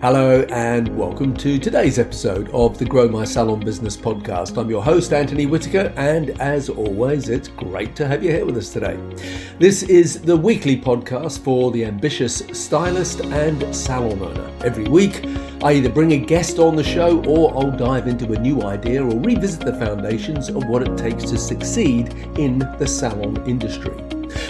Hello and welcome to today's episode of the Grow My Salon Business podcast. I'm your host, Anthony Whitaker, and as always, it's great to have you here with us today. This is the weekly podcast for the ambitious stylist and salon owner. Every week, I either bring a guest on the show or I'll dive into a new idea or revisit the foundations of what it takes to succeed in the salon industry.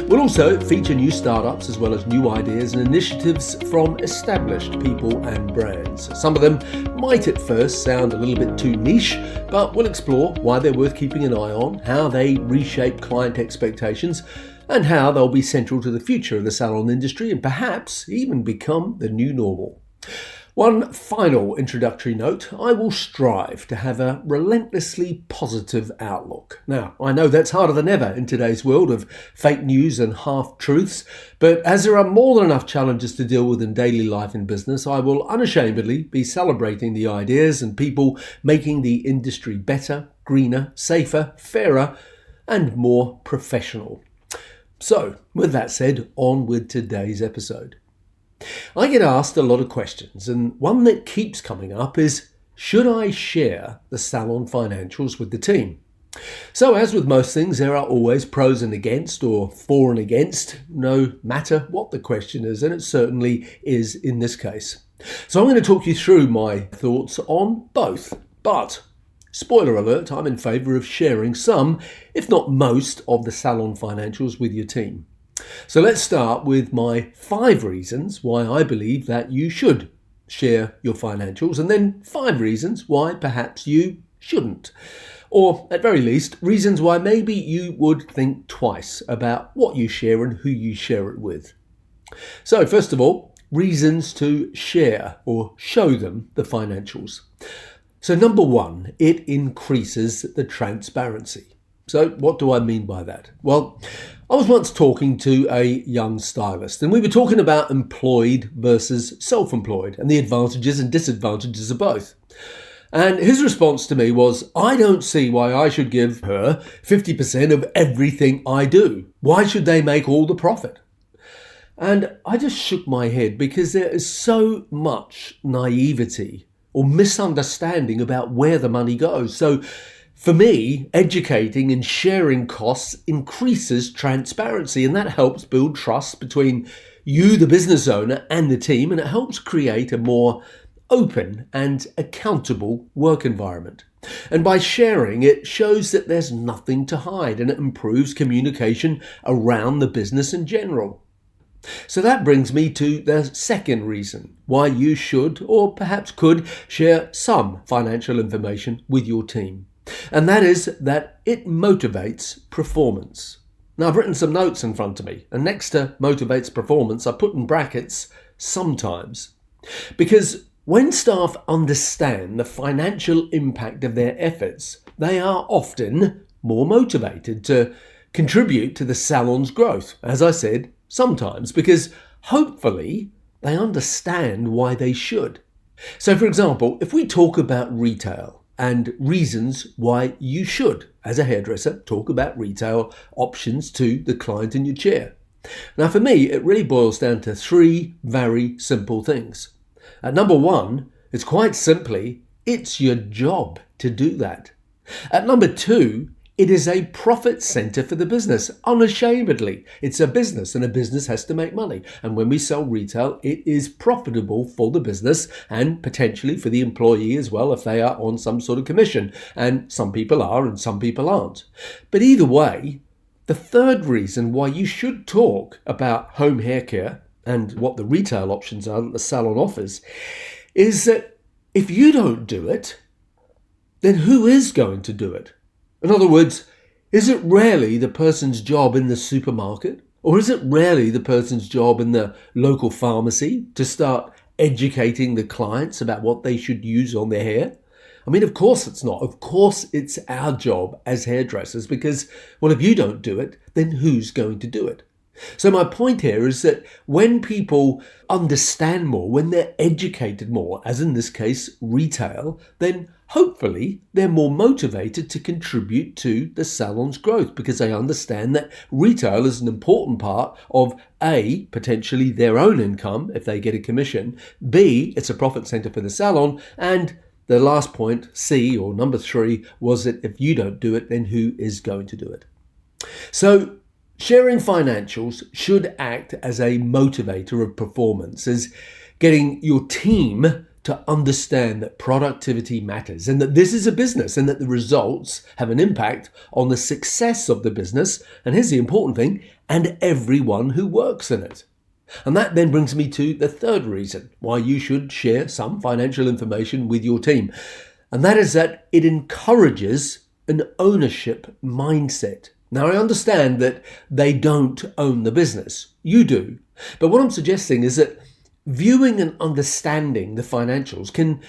We'll also feature new startups as well as new ideas and initiatives from established people and brands. Some of them might at first sound a little bit too niche, but we'll explore why they're worth keeping an eye on, how they reshape client expectations, and how they'll be central to the future of the salon industry and perhaps even become the new normal. One final introductory note, I will strive to have a relentlessly positive outlook. Now, I know that's harder than ever in today's world of fake news and half-truths, but as there are more than enough challenges to deal with in daily life and business, I will unashamedly be celebrating the ideas and people making the industry better, greener, safer, fairer, and more professional. So, with that said, on with today's episode. I get asked a lot of questions, and one that keeps coming up is, should I share the salon financials with the team? So as with most things, there are always pros and against, or for and against, no matter what the question is, and it certainly is in this case. So I'm going to talk you through my thoughts on both, but spoiler alert, I'm in favour of sharing some, if not most, of the salon financials with your team. So let's start with my 5 reasons why I believe that you should share your financials, and then 5 reasons why perhaps you shouldn't. Or at very least, reasons why maybe you would think twice about what you share and who you share it with. So first of all, reasons to share or show them the financials. So number 1, it increases the transparency. So what do I mean by that? Well, I was once talking to a young stylist and we were talking about employed versus self-employed and the advantages and disadvantages of both. And his response to me was, I don't see why I should give her 50% of everything I do. Why should they make all the profit? And I just shook my head because there is so much naivety or misunderstanding about where the money goes. So for me, educating and sharing costs increases transparency, and that helps build trust between you, the business owner, and the team, and it helps create a more open and accountable work environment. And by sharing, it shows that there's nothing to hide, and it improves communication around the business in general. So that brings me to the second reason why you should, or perhaps could, share some financial information with your team. And that is that it motivates performance. Now, I've written some notes in front of me, and next to motivates performance, I put in brackets sometimes. Because when staff understand the financial impact of their efforts, they are often more motivated to contribute to the salon's growth. As I said, sometimes, because hopefully they understand why they should. So, for example, if we talk about retail, and reasons why you should, as a hairdresser, talk about retail options to the client in your chair. Now, for me, it really boils down to 3 very simple things. At number 1, it's quite simply, it's your job to do that. At number 2, it is a profit center for the business, unashamedly. It's a business and a business has to make money. And when we sell retail, it is profitable for the business and potentially for the employee as well if they are on some sort of commission. And some people are and some people aren't. But either way, the third reason why you should talk about home hair care and what the retail options are that the salon offers is that if you don't do it, then who is going to do it? In other words, is it really the person's job in the supermarket? Or is it really the person's job in the local pharmacy to start educating the clients about what they should use on their hair? I mean, of course it's not. Of course it's our job as hairdressers because, well, if you don't do it, then who's going to do it? So my point here is that when people understand more, when they're educated more, as in this case, retail, then hopefully they're more motivated to contribute to the salon's growth because they understand that retail is an important part of A, potentially their own income if they get a commission, B, it's a profit center for the salon, and the last point, C, or number 3, was that if you don't do it, then who is going to do it? So sharing financials should act as a motivator of performance, as getting your team to understand that productivity matters and that this is a business and that the results have an impact on the success of the business. And here's the important thing, and everyone who works in it. And that then brings me to the third reason why you should share some financial information with your team. And that is that it encourages an ownership mindset. Now, I understand that they don't own the business. You do. But what I'm suggesting is that viewing and understanding the financials can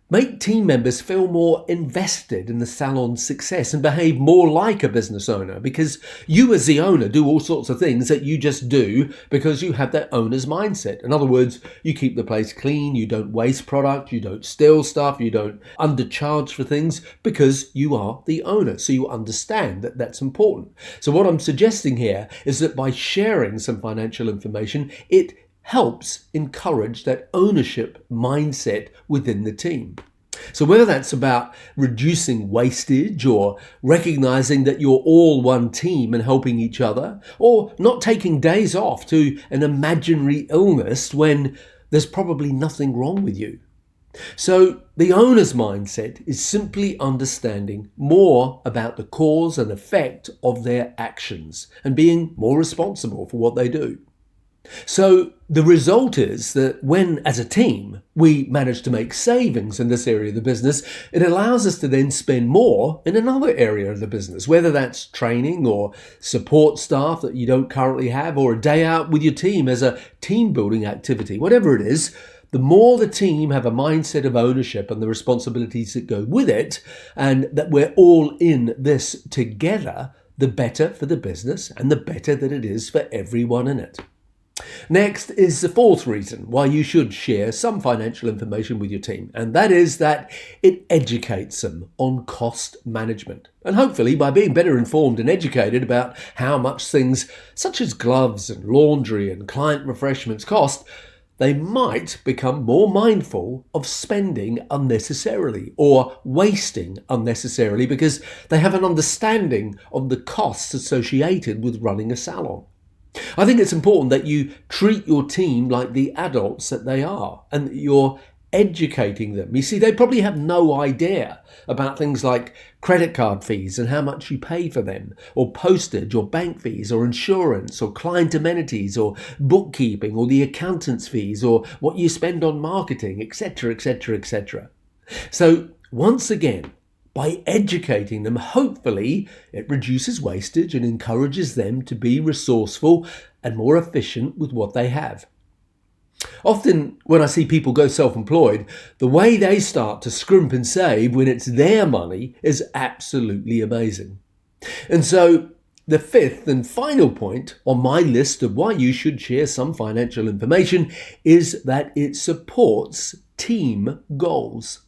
make team members feel more invested in the salon's success and behave more like a business owner, because you as the owner do all sorts of things that you just do because you have that owner's mindset. In other words, you keep the place clean, you don't waste product, you don't steal stuff, you don't undercharge for things because you are the owner. So you understand that that's important. So what I'm suggesting here is that by sharing some financial information, it helps encourage that ownership mindset within the team. So whether that's about reducing wastage or recognizing that you're all one team and helping each other, or not taking days off to an imaginary illness when there's probably nothing wrong with you. So the owner's mindset is simply understanding more about the cause and effect of their actions and being more responsible for what they do. So the result is that when, as a team, we manage to make savings in this area of the business, it allows us to then spend more in another area of the business, whether that's training or support staff that you don't currently have, or a day out with your team as a team building activity. Whatever it is, the more the team have a mindset of ownership and the responsibilities that go with it, and that we're all in this together, the better for the business and the better that it is for everyone in it. Next is the fourth reason why you should share some financial information with your team, and that is that it educates them on cost management. And hopefully, by being better informed and educated about how much things such as gloves and laundry and client refreshments cost, they might become more mindful of spending unnecessarily or wasting unnecessarily because they have an understanding of the costs associated with running a salon. I think it's important that you treat your team like the adults that they are and that you're educating them. You see, they probably have no idea about things like credit card fees and how much you pay for them, or postage or bank fees or insurance or client amenities or bookkeeping or the accountant's fees or what you spend on marketing, etc., etc., etc. So once again, by educating them, hopefully it reduces wastage and encourages them to be resourceful and more efficient with what they have. Often when I see people go self-employed, the way they start to scrimp and save when it's their money is absolutely amazing. And so the fifth and final point on my list of why you should share some financial information is that it supports team goals.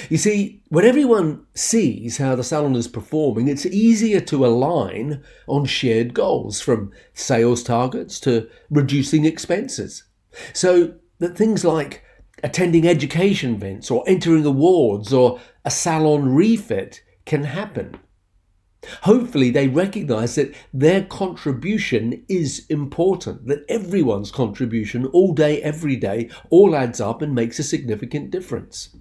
You see, when everyone sees how the salon is performing, it's easier to align on shared goals, from sales targets to reducing expenses. So that things like attending education events or entering awards or a salon refit can happen. Hopefully they recognize that their contribution is important, that everyone's contribution all day, every day, all adds up and makes a significant difference.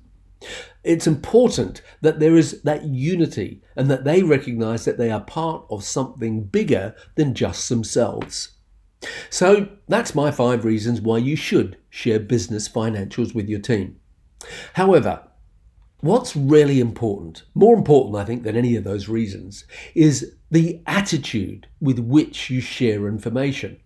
It's important that there is that unity and that they recognize that they are part of something bigger than just themselves. So that's my 5 reasons why you should share business financials with your team. However, what's really important, more important I think than any of those reasons, is the attitude with which you share information.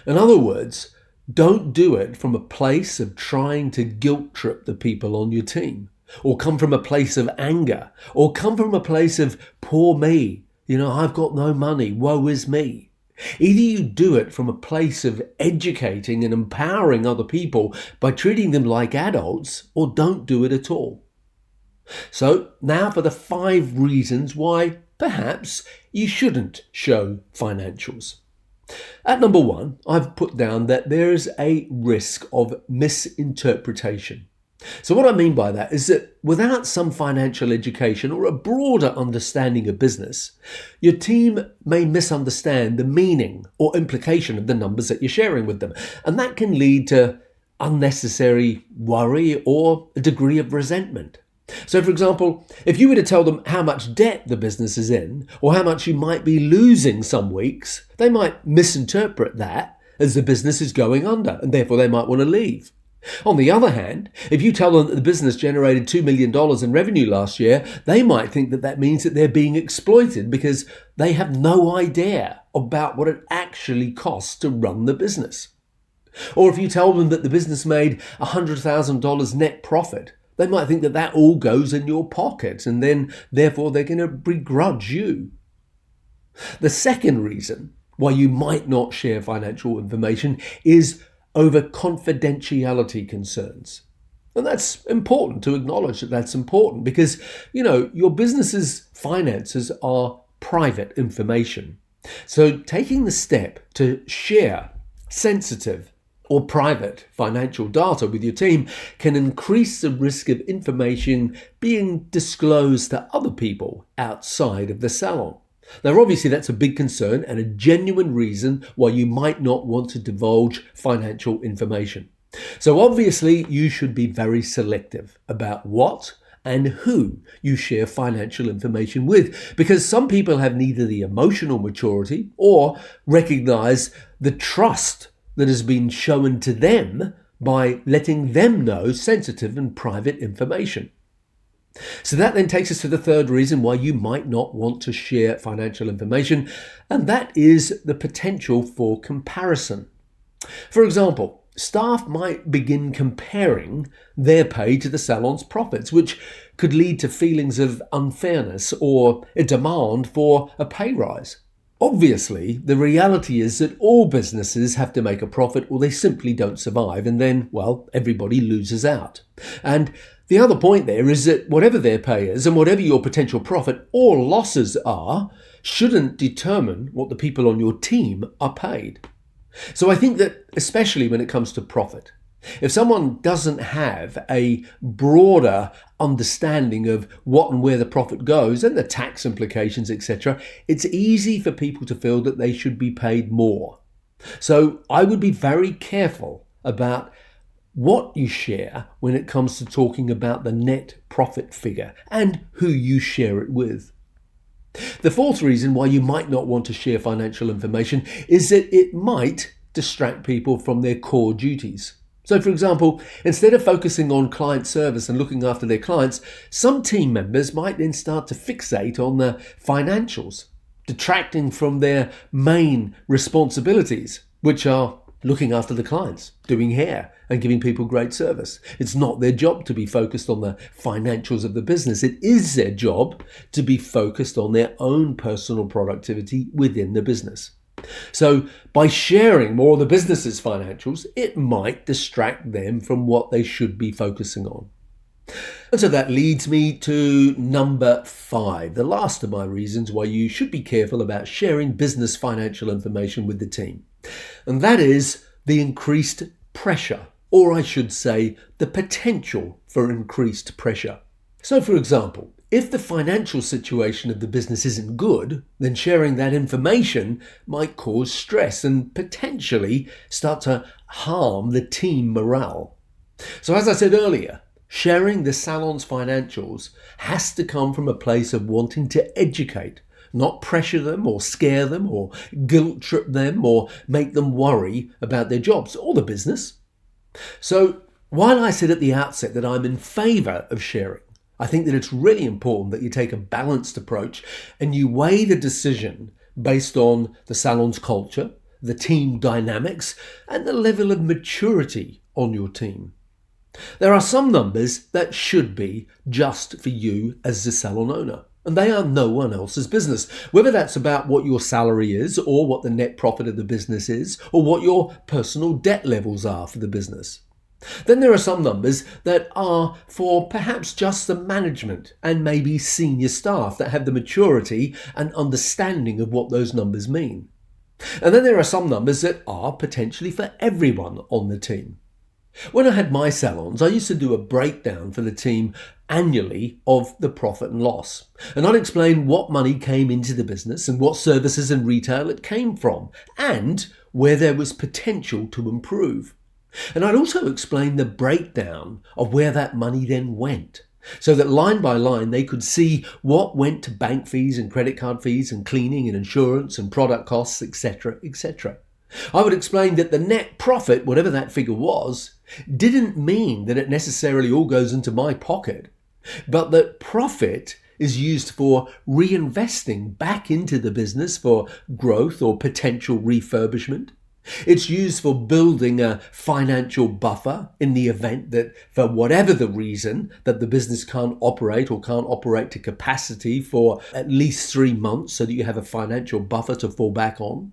In other words, don't do it from a place of trying to guilt trip the people on your team, or come from a place of anger, or come from a place of poor me, I've got no money, woe is me. Either you do it from a place of educating and empowering other people by treating them like adults, or don't do it at all. So now for the 5 reasons why perhaps you shouldn't show financials. At number 1, I've put down that there is a risk of misinterpretation. So what I mean by that is that without some financial education or a broader understanding of business, your team may misunderstand the meaning or implication of the numbers that you're sharing with them. And that can lead to unnecessary worry or a degree of resentment. So for example, if you were to tell them how much debt the business is in or how much you might be losing some weeks, they might misinterpret that as the business is going under and therefore they might want to leave. On the other hand, if you tell them that the business generated $2 million in revenue last year, they might think that that means that they're being exploited because they have no idea about what it actually costs to run the business. Or if you tell them that the business made $100,000 net profit, they might think that that all goes in your pocket and then therefore they're going to begrudge you. The second reason why you might not share financial information is over confidentiality concerns. And that's important to acknowledge that that's important because, your business's finances are private information. So taking the step to share sensitive or private financial data with your team can increase the risk of information being disclosed to other people outside of the salon. Now, obviously, that's a big concern and a genuine reason why you might not want to divulge financial information. So obviously, you should be very selective about what and who you share financial information with, because some people have neither the emotional maturity or recognize the trust that has been shown to them by letting them know sensitive and private information. So that then takes us to the third reason why you might not want to share financial information, and that is the potential for comparison. For example, staff might begin comparing their pay to the salon's profits, which could lead to feelings of unfairness or a demand for a pay rise. Obviously, the reality is that all businesses have to make a profit or they simply don't survive, and then, everybody loses out. And the other point there is that whatever their pay is and whatever your potential profit or losses are, shouldn't determine what the people on your team are paid. So I think that especially when it comes to profit, if someone doesn't have a broader understanding of what and where the profit goes and the tax implications, etc., it's easy for people to feel that they should be paid more. So I would be very careful about what you share when it comes to talking about the net profit figure and who you share it with. The fourth reason why you might not want to share financial information is that it might distract people from their core duties. So for example, instead of focusing on client service and looking after their clients, some team members might then start to fixate on the financials, detracting from their main responsibilities, which are looking after the clients, doing hair and giving people great service. It's not their job to be focused on the financials of the business. It is their job to be focused on their own personal productivity within the business. So by sharing more of the business's financials, it might distract them from what they should be focusing on. And so that leads me to number 5, the last of my reasons why you should be careful about sharing business financial information with the team. And that is the increased pressure, or I should say the potential for increased pressure. So for example, if the financial situation of the business isn't good, then sharing that information might cause stress and potentially start to harm the team morale. So as I said earlier, sharing the salon's financials has to come from a place of wanting to educate, not pressure them or scare them or guilt trip them or make them worry about their jobs or the business. So while I said at the outset that I'm in favour of sharing, I think that it's really important that you take a balanced approach and you weigh the decision based on the salon's culture, the team dynamics, and the level of maturity on your team. There are some numbers that should be just for you as the salon owner. And they are no one else's business, whether that's about what your salary is or what the net profit of the business is or what your personal debt levels are for the business. Then there are some numbers that are for perhaps just the management and maybe senior staff that have the maturity and understanding of what those numbers mean. And then there are some numbers that are potentially for everyone on the team. When I had my salons, I used to do a breakdown for the team annually of the profit and loss. And I'd explain what money came into the business and what services and retail it came from and where there was potential to improve. And I'd also explain the breakdown of where that money then went, so that line by line they could see what went to bank fees and credit card fees and cleaning and insurance and product costs, etc., etc. I would explain that the net profit, whatever that figure was, didn't mean that it necessarily all goes into my pocket, but that profit is used for reinvesting back into the business for growth or potential refurbishment. It's used for building a financial buffer in the event that, for whatever the reason, that the business can't operate or can't operate to capacity for at least 3 months so that you have a financial buffer to fall back on.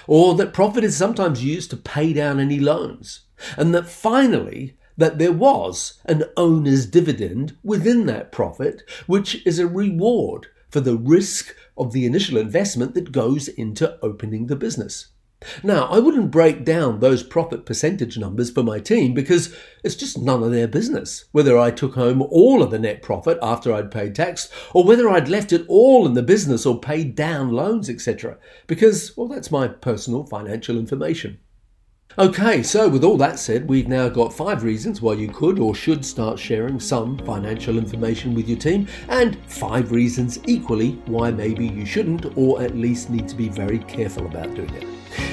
Or that profit is sometimes used to pay down any loans. And that finally, that there was an owner's dividend within that profit, which is a reward for the risk of the initial investment that goes into opening the business. Now, I wouldn't break down those profit percentage numbers for my team because it's just none of their business, whether I took home all of the net profit after I'd paid tax or whether I'd left it all in the business or paid down loans, etc. Because, well, that's my personal financial information. Okay, so with all that said, we've now got 5 reasons why you could or should start sharing some financial information with your team, and 5 reasons equally why maybe you shouldn't or at least need to be very careful about doing it.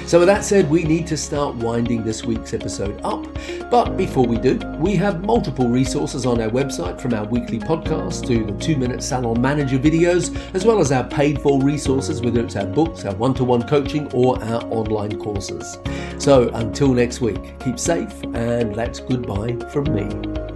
So with that said, we need to start winding this week's episode up. But before we do, we have multiple resources on our website, from our weekly podcast to the 2-minute Salon Manager videos, as well as our paid-for resources, whether it's our books, our one-to-one coaching, or our online courses. So until next week, keep safe, and that's goodbye from me.